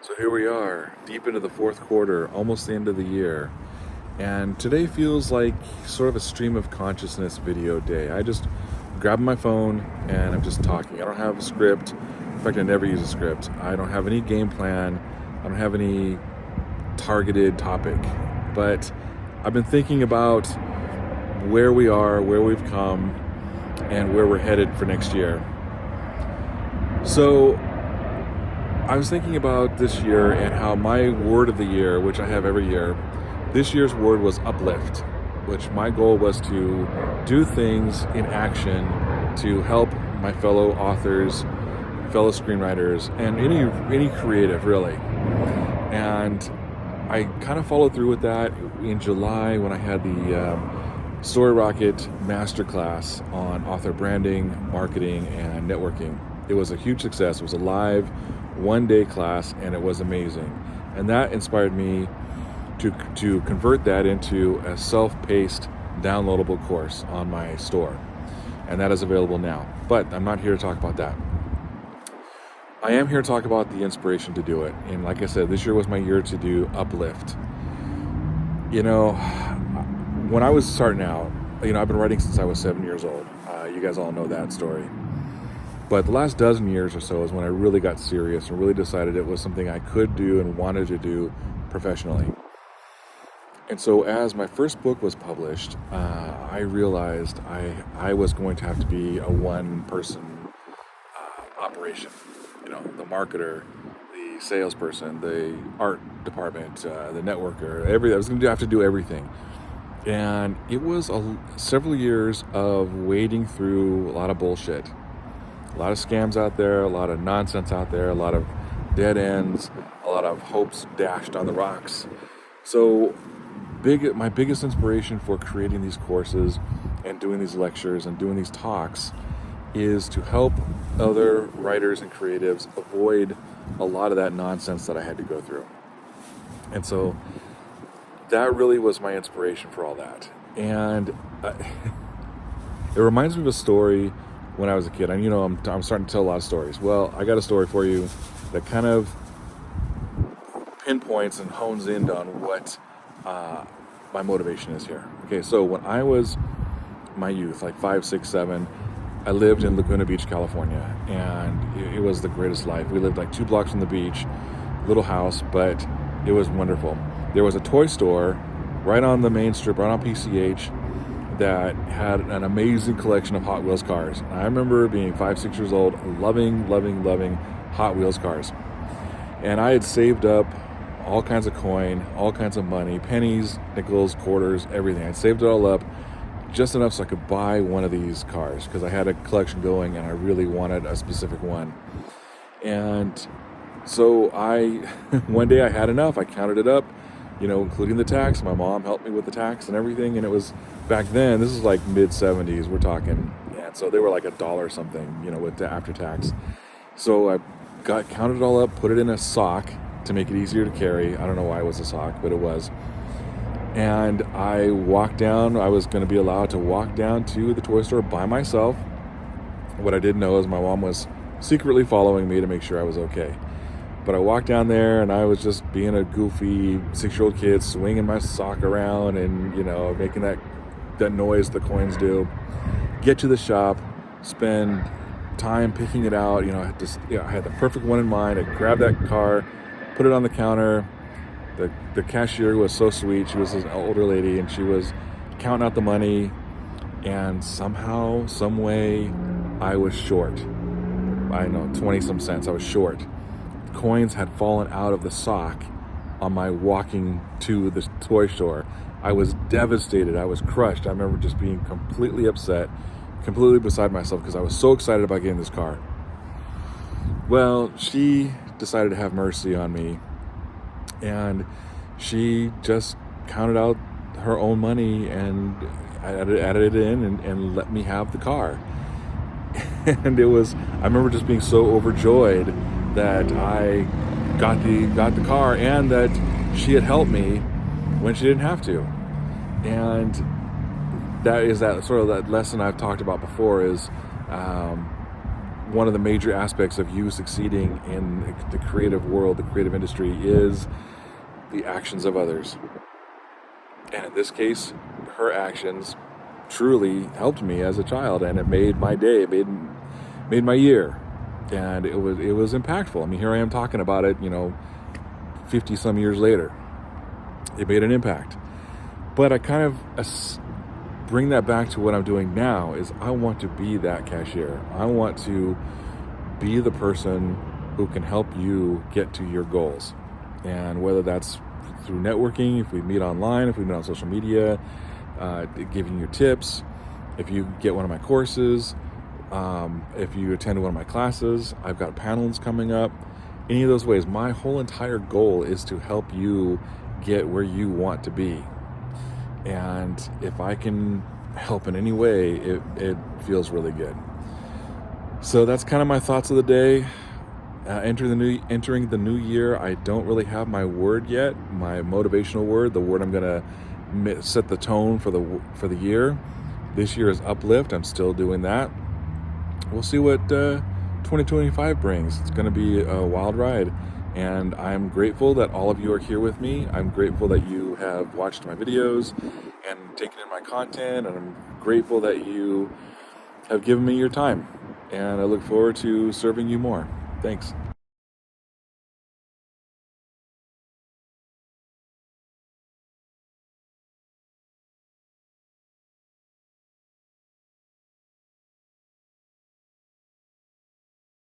So here we are, deep into the fourth quarter, almost the end of the year. And today feels like sort of a stream of consciousness video day. I just grab my phone and I'm just talking. I don't have a script. In fact, I never use a script. I don't have any game plan. I don't have any targeted topic. But I've been thinking about where we are, where we've come, and where we're headed for next year. So I was thinking about this year and how my word of the year, which I have every year, this year's word was uplift, which my goal was to do things in action to help my fellow authors, fellow screenwriters, and any creative really. And I kind of followed through with that in July when I had the Story Rocket Masterclass on author branding, marketing, and networking. It was a huge success. It was a live one-day class, and it was amazing. And that inspired me to convert that into a self-paced, downloadable course on my store. And that is available now. But I'm not here to talk about that. I am here to talk about the inspiration to do it. And like I said, this year was my year to do uplift. You know, when I was starting out, I've been writing since I was 7 years old. You guys all know that story. But the last dozen years or so is when I really got serious and really decided it was something I could do and wanted to do professionally. And so as my first book was published, I realized I was going to have to be a one-person operation. The marketer, the salesperson, the art department, the networker, I was going to have to do everything. And it was several years of wading through a lot of bullshit. A lot of scams out there, a lot of nonsense out there, a lot of dead ends, a lot of hopes dashed on the rocks. So my biggest inspiration for creating these courses and doing these lectures and doing these talks is to help other writers and creatives avoid a lot of that nonsense that I had to go through. And so that really was my inspiration for all that. And it reminds me of a story when I was a kid. And I'm starting to tell a lot of stories. Well, I got a story for you that kind of pinpoints and hones in on what my motivation is here. Okay, so when I was my youth, like 5, 6, 7, I lived in Laguna Beach, California, and it was the greatest life. We lived like 2 blocks from the beach, little house, but it was wonderful. There was a toy store right on the main strip, right on PCH, that had an amazing collection of Hot Wheels cars. And I remember being 5, 6 years old, loving Hot Wheels cars. And I had saved up all kinds of coin, all kinds of money, pennies, nickels, quarters, everything. I'd saved it all up just enough so I could buy one of these cars because I had a collection going and I really wanted a specific one. And so one day I had enough. I counted it up, including the tax. My mom helped me with the tax and everything. And it was back then, this is like mid-70s, we're talking. And so they were like $1 something, with the after tax. So I counted it all up, put it in a sock to make it easier to carry. I don't know why it was a sock, but it was. And I walked down. I was going to be allowed to walk down to the toy store by myself. What I didn't know is my mom was secretly following me to make sure I was okay. But I walked down there and I was just being a goofy 6-year-old kid, swinging my sock around and, making that noise the coins do. Get to the shop, spend time picking it out. I had the perfect one in mind. I grabbed that car, put it on the counter. The cashier was so sweet. She was an older lady and she was counting out the money. And somehow, some way, I was short. 20 some cents. I was short. Coins had fallen out of the sock on my walking to the toy store. I was devastated. I was crushed. I remember just being completely upset, completely beside myself because I was so excited about getting this car. Well, she decided to have mercy on me, and she just counted out her own money and added it in and let me have the car. And I remember just being so overjoyed that I got the car and that she had helped me when she didn't have to. And that is that sort of that lesson I've talked about before is one of the major aspects of you succeeding in the creative world, the creative industry, is the actions of others. And in this case, her actions truly helped me as a child, and it made my day, it made my year, and it was impactful. I mean, here I am talking about it, 50 some years later. It made an impact. But I kind of bring that back to what I'm doing now. Is I want to be that cashier. I want to be the person who can help you get to your goals, and whether that's through networking, if we meet online, if we meet on social media, giving you tips, if you get one of my courses, if you attend one of my classes, I've got panels coming up. Any of those ways, my whole entire goal is to help you get where you want to be. And if I can help in any way, it feels really good. So that's kind of my thoughts of the day. Entering the new year, I don't really have my word yet, my motivational word, the word I'm gonna set the tone for the year. This year is uplift. I'm still doing that. We'll see what 2025 brings. It's gonna be a wild ride, and I'm grateful that all of you are here with me. I'm grateful that you have watched my videos and taken in my content, and I'm grateful that you have given me your time, and I look forward to serving you more. Thanks.